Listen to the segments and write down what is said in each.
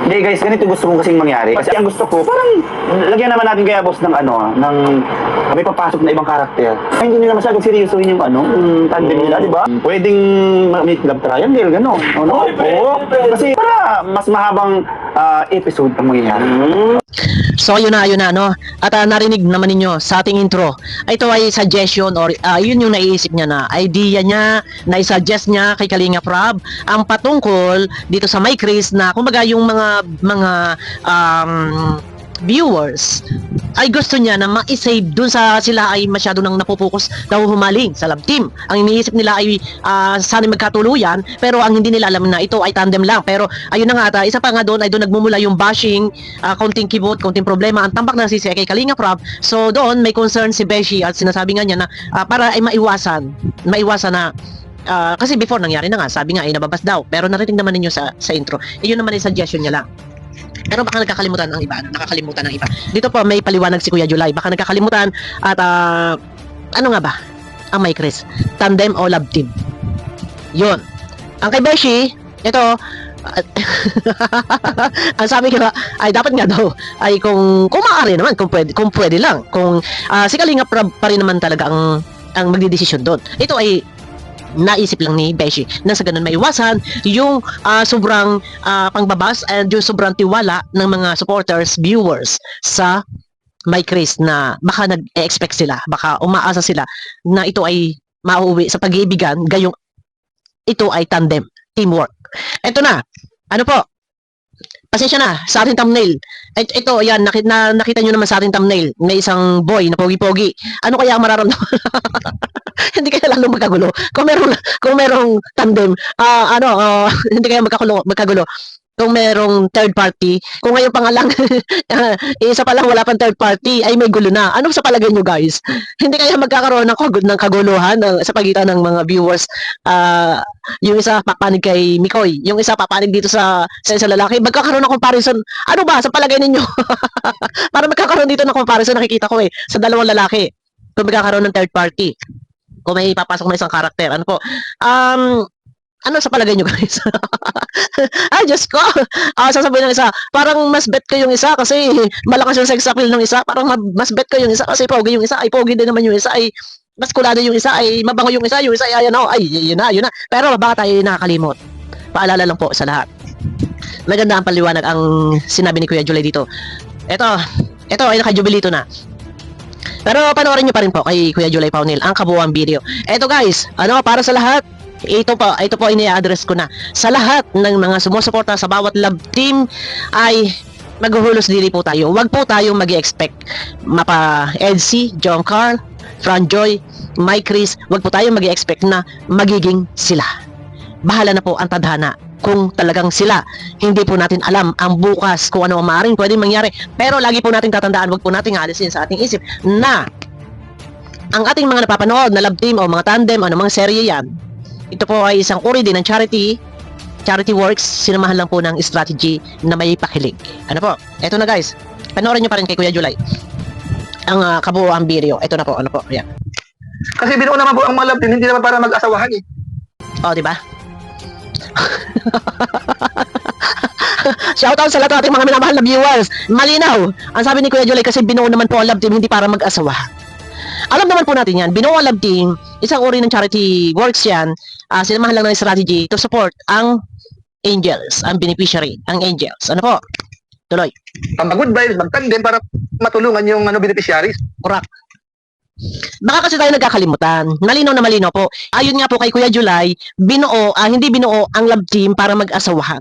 Hindi guys, ganito gusto kong kasing mangyari. Kasi ang gusto ko, parang lagyan naman natin kaya boss ng ng may papasok na ibang karakter. Ay, hindi nila masyadong seryosohin yung yung tandem nila, di ba? Pwedeng make love triangle, gano'n. Ano? Oo. Kasi para mas mahabang episode ang mangyayari. So yun na no. At narinig naman ninyo sa ating intro. Ito ay suggestion or yun yung naiisip niya na idea niya, na-suggest niya kay Kalinga Prab ang patungkol dito sa My Chris na kumbaga yung mga viewers ay gusto niya na ma-save dun sa sila ay masyado nang napupokus nahuhumaling sa love team. Ang iniisip nila ay sana magkatuluyan pero ang hindi nila alam na ito ay tandem lang. Pero ayun na nga isa pa nga doon ay doon nagmumula yung bashing, konting kibot, konting problema, ang tambak na si kay Kalinga Prab. So doon may concern si Beshi at sinasabi nga niya na para ay maiwasan na kasi before nangyari na nga, sabi nga ay nababas daw. Pero narinig naman ninyo sa intro. Iyon naman ay suggestion niya lang. Pero baka nakakalimutan ng iba. Dito po may paliwanag si Kuya July. Baka nakakalimutan at ano nga ba ang My Chris? Tandem o love team? Yun. Ang kay Beshi, ito ang sabi ko ay dapat nga daw ay kung maaari naman, kung pwede lang. Kung si Kalinga Prab pa rin naman talaga ang magdidesisyon doon. Ito ay naisip lang ni Beshi na sa ganun maiwasan yung sobrang pangbabas at yung sobrang tiwala ng mga supporters, viewers sa My Chris na baka nag-expect sila, baka umaasa sila na ito ay mauuwi sa pag-iibigan gayong ito ay tandem, teamwork. Ito na, ano po, pasensya na sa ating thumbnail. Ito, yan, nakita nyo naman sa ating thumbnail. May isang boy na pogi-pogi. Ano kaya ang mararamdaman? Hindi kaya lalong magkagulo. Kung merong tandem, hindi kaya magkagulo. Kung merong third party, kung ngayon pa nga lang, isa pa lang wala pang third party, ay may gulo na. Ano sa palagay nyo guys? Hindi kaya magkakaroon ng kaguluhan sa pagitan ng mga viewers? Yung isa papanig kay Mikoy, yung isa papanig dito sa lalaki, magkakaroon ng comparison. Ano ba sa palagay ninyo? Para magkakaroon dito ng comparison, nakikita ko sa dalawang lalaki. Kung magkakaroon ng third party, kung may papasok na isang karakter, ano po? Ano sa palagay nyo guys? Ay, Diyos ko. Sasabihin ng isa, parang mas bet ko yung isa kasi malakas yung sex appeal ng isa. Parang mas bet ko yung isa kasi pogi yung isa. Ay, pogi din naman yung isa. Ay, mas kulado yung isa. Ay, mabango yung isa. Yung isa, ay, yun na. Pero baka tayo nakakalimot. Paalala lang po sa lahat. Maganda ang paliwanag ang sinabi ni Kuya Julie dito. Ito ay naka-jubilito na. Pero panoorin nyo pa rin po kay Kuya Julie Paunil ang kabuuang video. Ito guys, para sa lahat, ito po ini-address ko na sa lahat ng mga sumusuporta sa bawat love team ay maghuhulos dili po tayo. Huwag po tayong mag-expect mapa Edsy, John Carl, Fran Joy, My Chris, huwag po tayong mag-expect na magiging sila. Bahala na po ang tadhana kung talagang sila. Hindi po natin alam ang bukas kung ano ang maaaring pwedeng mangyari. Pero lagi po natin tatandaan, huwag po nating alisin sa ating isip na ang ating mga napapanood na love team o mga tandem o mga serye yan, ito po ay isang uri din ng charity works, sinamahan lang po ng strategy na may pakilig. Ano po? Ito na guys. Panoorin nyo pa rin kay Kuya July ang kabuuang video. Ito na po, Yan. Kasi binuo naman po ang mga love team, hindi naman para mag-asawahan di ba? Shoutout sa lahat ng ating mga minamahal na viewers. Malinaw. Ang sabi ni Kuya July kasi binuo naman po ang love team, hindi para mag-asawa. Alam naman po natin yan, binuo ang love team, isang uri ng charity works yan, sinamahan lang ng strategy to support ang angels, ang beneficiary, ang angels. Ano po? Tuloy. Mag-good vibes, mag-tandem para matulungan yung beneficiaries. Correct. Baka kasi tayo nagkakalimutan. Malinaw na malinaw po. Ayun nga po kay Kuya July, hindi binuo ang love team para mag-asawahan.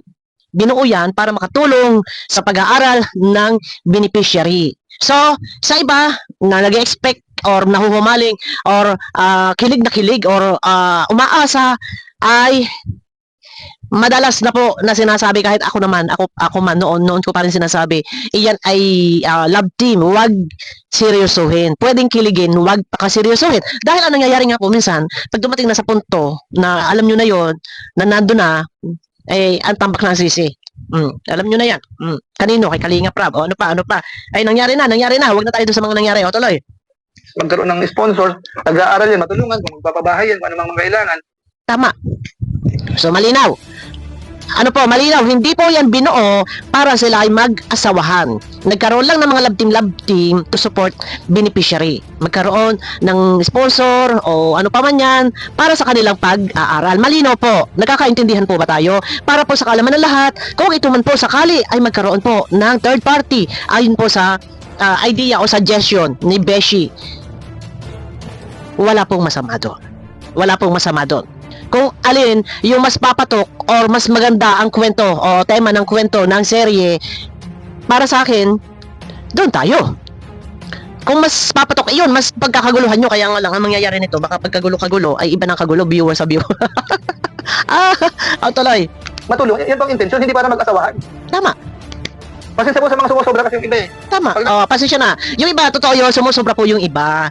Binuo yan para makatulong sa pag-aaral ng beneficiary. So, sa iba na nag-expect or nahuhumaling or kilig na kilig or umaasa ay madalas na po na sinasabi kahit ako man noon ko pa rin sinasabi iyan ay love team, wag seryosohin, pwedeng kiligin, wag pakaseryosohin dahil ang nangyayari nga po minsan pag dumating na sa punto na alam nyo na yon na nando na ang tambak na sisi. Alam nyo na yan. Kanino? Kay Kalinga Prab. Ano pa? Ay, nangyari na. Huwag na tayo doon sa mga nangyari. Tuloy. Magkaroon ng sponsors, nag-aaral yan, matulungan, kung magpapabahay yan, kung ano mga kailangan. Tama. So, malinaw. Ano po, malinaw, hindi po yan binuo para sila ay mag-asawahan. Nagkaroon lang ng mga love team to support beneficiary. Magkaroon ng sponsor o ano pa man yan para sa kanilang pag-aaral. Malinaw po, nagkakaintindihan po ba tayo? Para po sa kaalaman ng lahat, kung ito man po sakali ay magkaroon po ng third party ayon po sa idea o suggestion ni Beshi, wala pong masama doon. Wala pong masama doon. Kung alin yung mas papatok or mas maganda ang kwento o tema ng kwento ng serye, para sa akin, doon tayo. Kung mas papatok, iyon, mas pagkakaguluhan nyo, kaya nga lang ang mangyayari nito, baka pagkagulo-kagulo, ay iba ng kagulo, viewer sa viewer. Tuloy. Matulong. Yan bang intention, hindi para mag-asawahan. Tama. Pasensya po sa mga sumusobra kasi yung iba eh. Tama. Pasensya na. Yung iba, totoo yun, sumusobra po yung iba.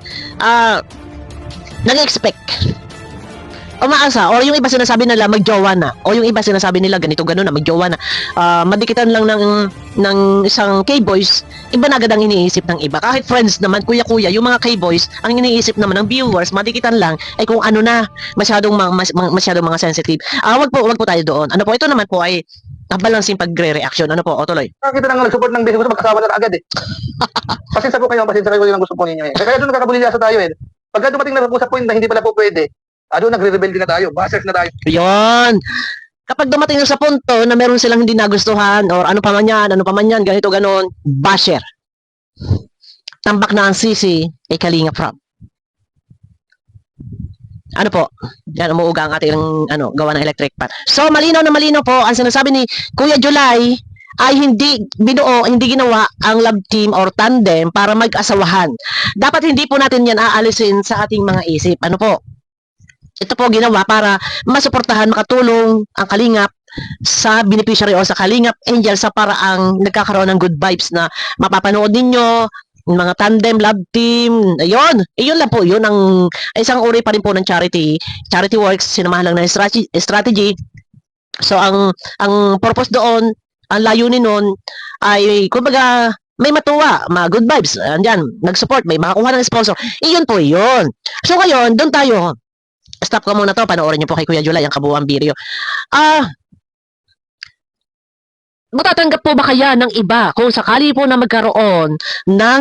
Nag-expect. Umaasa, o yung iba sinasabi nila magjowa na, o yung iba sinasabi nila ganito gano'n na magjowa na, madikitan lang ng isang K-boys, iba na agad ang iniisip ng iba. Kahit friends naman, kuya-kuya, yung mga K-boys, ang iniisip naman ng viewers, madikitan lang, ay kung ano na, masyadong mga sensitive. Wag po tayo doon. Ano po, ito naman po ay balancing pagre-reaction. Ano po, o tuloy. Nakakita nang nag-support ng business, mag-asawa na agad eh. Pasensya po kayo yung gusto po ninyo eh. Kaya doon nagkakabulilya sa tayo eh. Pagka dumating na po sa point na hindi pala po pwede, nagre-rebelde na tayo, bashers na tayo. Yun. Kapag dumating na sa punto na meron silang hindi nagustuhan or ano pa man yan, ganito, ganon, basher. Tambak na ang sisi, ay Kalinga Prab. Ano po? Yan, umuuga ang ating gawa ng electric pan. So, malinaw na malinaw po, ang sinasabi ni Kuya July ay hindi binuo, hindi ginawa ang love team or tandem para mag-asawahan. Dapat hindi po natin yan aalisin sa ating mga isip. Ano po? Ito po ginawa para masuportahan, makatulong ang Kalingap sa beneficiary o sa Kalingap Angel sa paraang nagkakaroon ng good vibes na mapapanood ninyo, mga tandem, love team, iyon lang po, yun ang isang uri pa rin po ng charity works, sinamahan lang ng strategy. So ang purpose doon, ang layunin noon ay kumbaga may matuwa, mga good vibes, andyan, nag-support, may makakuha ng sponsor, iyon po yun. So ngayon, doon tayo. Stop ka muna to, panoorin niyo po kay Kuya July ang kabuuang video. Matatanggap po ba kaya ng iba kung sakali po na magkaroon ng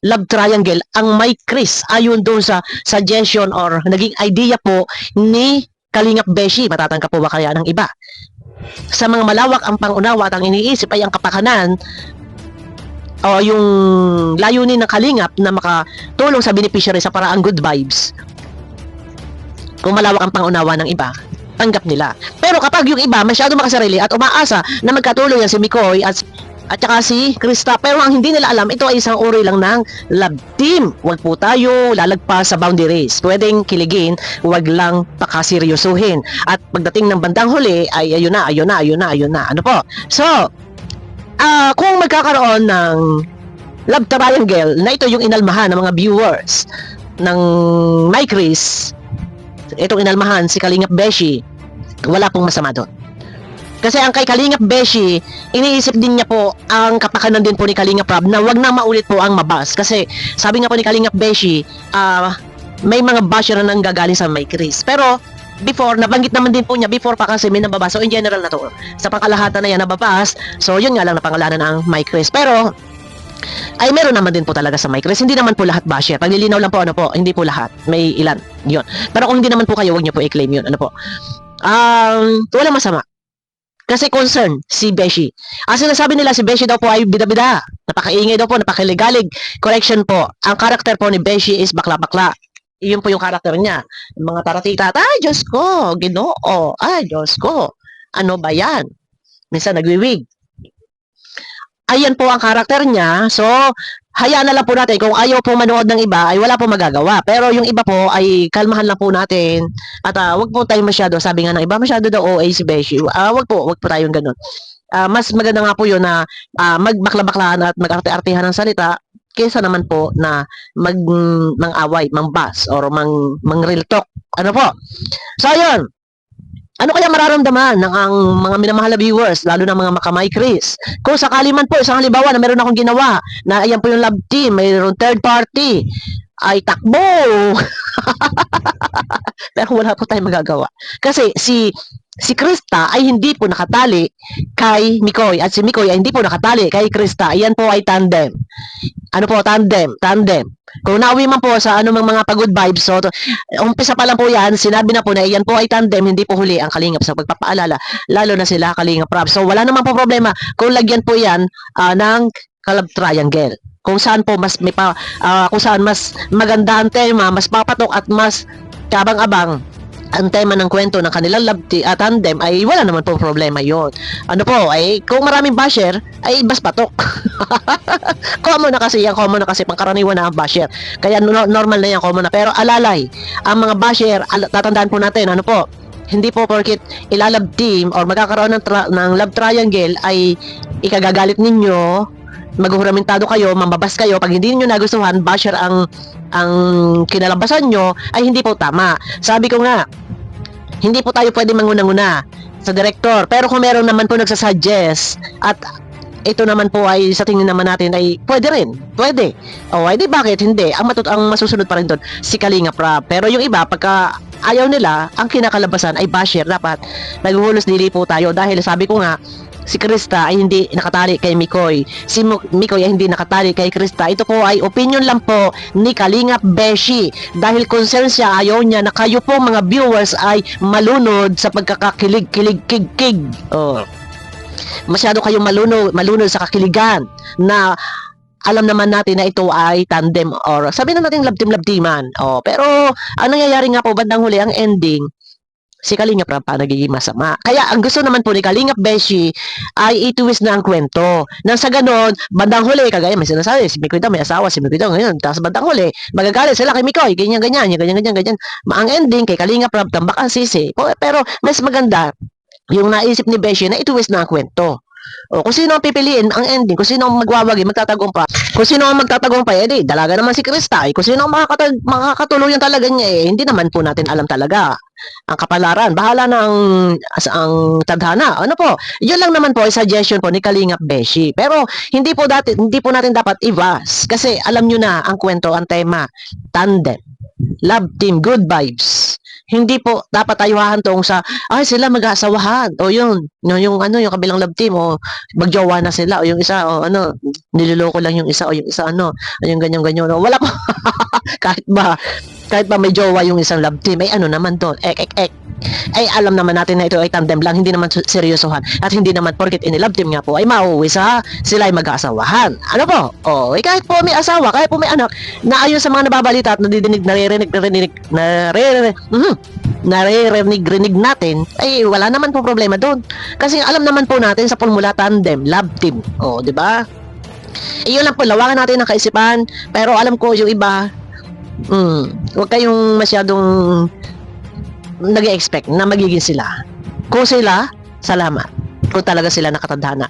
love triangle ang may Chris ayon doon sa suggestion or naging idea po ni Kalingap Beshi? Matatanggap po ba kaya ng iba? Sa mga malawak ang pangunawa at ang iniisip ay ang kapakanan o yung layunin ng Kalingap na makatulong sa beneficiary sa paraang good vibes. Kung malawak ang pangunawa ng iba, tanggap nila. Pero kapag yung iba masyado makasarili at umaasa na magkatuloy yan si Mikoy at saka si Krista, pero ang hindi nila alam, ito ay isang uri lang ng love team. Huwag po tayo lalagpas sa boundaries. Pwedeng kiligin, huwag lang pakaseryosuhin. At pagdating ng bandang huli, ay ayun na. Ano po? So, kung magkakaroon ng love triangle, na ito yung inalmahan ng mga viewers ng My Chris, itong inalmahan si Kalingap Beshi, wala pong masama doon. Kasi ang kay Kalingap Beshi, iniisip din niya po ang kapakanan din po ni Kalingap Prab na wag na maulit po ang mabas. Kasi sabi nga po ni Kalingap Beshi, may mga basher na nanggagaling sa My Chris. Pero before, nabanggit naman din po niya, before pa kasi may nababas. So in general na to, sa pangkalahatan na yan nababas. So yun nga lang na pangalanan ng My Chris. Pero ay meron naman din po talaga sa My Chris. Hindi naman po lahat basher. Paglilinaw lang po, hindi po lahat. May ilan. Yun. Pero kung hindi naman po kayo, huwag niyo po i-claim yun. Ano po? Walang masama. Kasi concern si Beshi. Ang sinasabi nila, si Beshi daw po ay bida-bida. Napakaingay daw po, napakaligalig. Correction po. Ang karakter po ni Beshi is bakla-bakla. Iyon po yung karakter niya. Mga taratita, ay Diyos ko, Ginoo, ay Diyos ko. Ano ba yan? Minsan nagwiwig. Ayan po ang karakter niya. So, hayaan na lang po natin. Kung ayaw po manood ng iba, ay wala po magagawa. Pero yung iba po, ay kalmahan lang po natin. At wag po tayo masyado, sabi nga ng iba, masyado daw OA si Beshi. Wag po tayong ganun. Mas maganda nga po yun na magbakla-baklaan at mag-arte-artehan ng salita kaysa naman po na mang-away, mang-bas, or mang-real talk. Ano po? So, ayun. Ano kaya mararamdaman ng ang mga minamahal na viewers, lalo ng mga makamay Chris? Kung sakali man po, isang halimbawa na meron akong ginawa, na ayan po yung love team, mayroong third party, ay takbo! Pero wala po tayong magagawa. Kasi si si Krista ay hindi po nakatali kay Mikoy at si Mikoy ay hindi po nakatali kay Krista. Ayan po ay tandem. Ano po, tandem, tandem. Kung nauwi man po sa anumang mga pagod vibes, so umpisa pa lang po yan, sinabi na po na yan po ay tandem, hindi po huli ang Kalingap sa pagpapaalala, lalo na sila Kalingap Rab. So wala naman po problema kung lagyan po yan ng Kalab Triangle. Kung saan po mas may kung saan mas maganda ang tema, mas papatok at mas kabang-abang ang tema ng kwento ng kanilang tandem ay wala naman po problema yon. Ano po, ay kung maraming basher, ay mas patok. Common na kasi pangkaraniwan na ang basher. Kaya normal na yan, common na. Pero alalay, ang mga basher, tatandaan po natin, ano po, hindi po porkit ilalab team or magkakaroon ng love triangle ay ikagagalit ninyo, maghuhuramentado kayo, mambabas kayo. Pag hindi niyo nagustuhan, basher ang kinalabasan nyo, ay hindi po tama. Sabi ko nga, hindi po tayo pwede manguna-nguna sa director. Pero kung meron naman po nagsasuggest at ito naman po ay sa tingin naman natin ay pwede rin. Pwede. O, ay di bakit hindi? Ang masusunod pa rin doon, si Kalingap Rab. Pero yung iba, pagka ayaw nila, ang kinakalabasan ay basher. Dapat naghuhulos dili po tayo dahil sabi ko nga, si Krista ay hindi nakatali kay Mikoy. Si Mikoy ay hindi nakatali kay Krista. Ito po ay opinion lang po ni Kalingap Beshi. Dahil concern siya, ayaw niya na kayo po mga viewers ay malunod sa pagkakakilig-kilig-kig-kig. Oh. Masyado kayong malunod sa kakiligan na alam naman natin na ito ay tandem or sabi na natin love team-man. Oh, pero ang nangyayari nga po bandang huli ang ending, si Kalingap Rab pa nagiging masama. Kaya ang gusto naman po ni Kalingap Beshi ay itwist na ang kwento. Nang sa ganon, bandang huli, kagaya may sinasabi, si Mikoy daw may asawa, si Mikoy daw ngayon. Tapos bandang huli, magagalit sila kay Mikoy, ganyan. Ang ending kay Kalingap Rab, tambak ang sisi. Pero mas maganda, yung naisip ni Beshi na itwist na ang kwento. O, kung sino ang pipiliin, ang ending, kung sino ang magwawagi, magtatagumpay. Kung sino ang magtatagumpay, edi, dalaga naman si Krista. Kung sino ang makakatuluyan talaga niya, hindi naman po natin alam talaga ang kapalaran. Bahala na ang tadhana. Ano po? Yun lang naman po ay suggestion po ni Kalingap Beshi. Pero hindi po natin dapat i-vast kasi alam nyo na ang kwento, ang tema, tandem, love team, good vibes. Hindi po dapat tayo hahantong sa sila mag-aasawahan o yung kabilang love team o magjowa na sila o yung isa o niloloko lang yung isa o yung isa yung ganyan wala po. kahit ba may jowa yung isang love team ay naman to ay alam naman natin na ito ay tandem lang, hindi naman seryosohan at hindi naman porket in-love team nga po ay mauwi sila ay mag-aasawahan. Ano po? Kahit po may asawa, kahit po may anak, na ayon sa mga nababalita at naririnig natin, ay wala naman po problema doon. Kasi alam naman po natin sa formula tandem, love team. Di ba? Iyon lang po, lawakan natin ang kaisipan, pero alam ko yung iba, huwag kayong masyadong nag-expect na magiging sila. Kung sila, salamat. Kung talaga sila nakatadhana.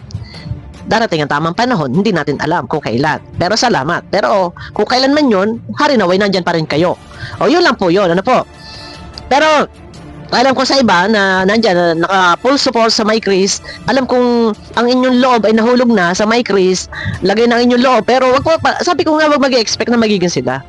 Darating ang tamang panahon, hindi natin alam kung kailan. Pero salamat. Pero kung kailan man yun, hari naway, nandyan pa rin kayo. Yun lang po yun. Ano po? Pero alam ko sa iba na nandyan, naka full support sa MyChris, alam kong ang inyong loob ay nahulog na sa MyChris, lagay ng inyong loob. Pero wag po, sabi ko nga wag mag-expect na magiging sila.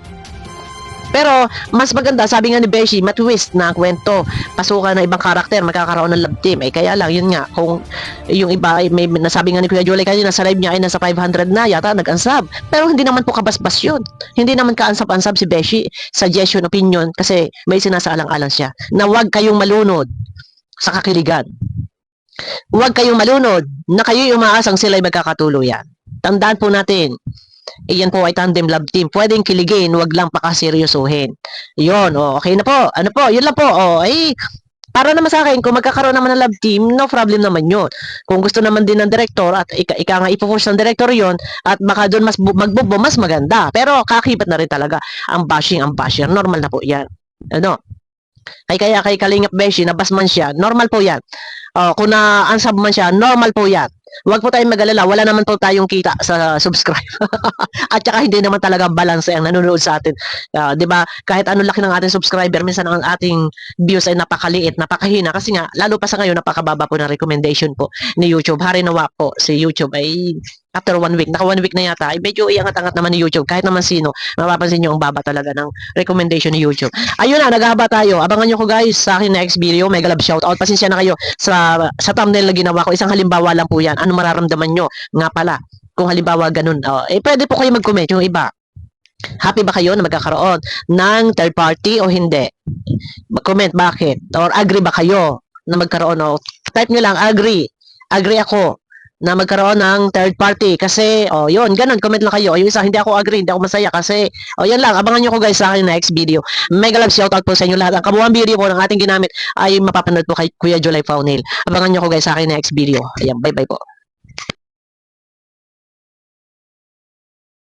Pero mas maganda, sabi nga ni Beshi, matwist na ang kwento. Pasukan ng ibang karakter, magkakaroon ng love team. Kaya lang, yun nga, kung yung iba ay may nasabi nga ni Kuya Jolie kanina sa live niya ay nasa 500 na yata nag-ansab. Pero hindi naman po kabasbas yun. Hindi naman ka-ansab-ansab si Beshi. Suggestion, opinion, kasi may sinasaalang-alang siya na huwag kayong malunod sa kakiligan. Huwag kayong malunod na kayo'y umaasang sila'y magkakatuluyan. Tandaan po natin, iyan po ay tandem love team. Pwedeng kiligin, wag lang pakaseryosohin. Yun, okay na po. Ano po, yun lang po. Ay, para naman sa akin, kung magkakaroon naman ng love team, no problem naman yun. Kung gusto naman din ng director, at ika nga ipo-force ng director yun, at baka doon magbubo, mas maganda. Pero kakibat na rin talaga ang bashing, ang basher. Normal na po yan. Ano? Kaya kay Kalingap Beshi, nabas man siya, normal po yan. Kung na-unsub man siya, normal po yan. Huwag po tayong mag-alala, wala naman po tayong kita sa subscribe. At saka hindi naman talaga balance ang nanonood sa atin. 'Di ba? Kahit anong laki ng ating subscriber, minsan ang ating views ay napakaliit, napakahina kasi nga lalo pa sa ngayon napakababa po ng recommendation po ni YouTube. Hari nawa po si YouTube ay after 1 week, naka 1 week na yata, ay medyo iangat-angat naman ni YouTube. Kahit naman sino, mapapansin nyo ang baba talaga ng recommendation ni YouTube. Ayun na, naghahaba tayo. Abangan nyo ko guys sa akin next video. Mega love shoutout. Pasensya na kayo sa thumbnail na ginawa ko. Isang halimbawa lang po yan. Ano mararamdaman nyo? Nga pala, kung halimbawa ganun. Pwede po kayo mag-comment yung iba. Happy ba kayo na magkakaroon ng third party o hindi? Mag-comment bakit? Or agree ba kayo na magkaroon? Type nyo lang, agree. Agree ako na magkaroon ng third party kasi yun, ganun, comment lang kayo. Yung isa, hindi ako agree, hindi ako masaya kasi yan lang, abangan nyo ko guys sa akin next video. Mega love shoutout po sa inyo lahat. Ang kabuuan video po ng ating ginamit ay mapapanood po kay Kuya July Faunil. Abangan nyo ko guys sa akin next video. Ayan, bye bye po.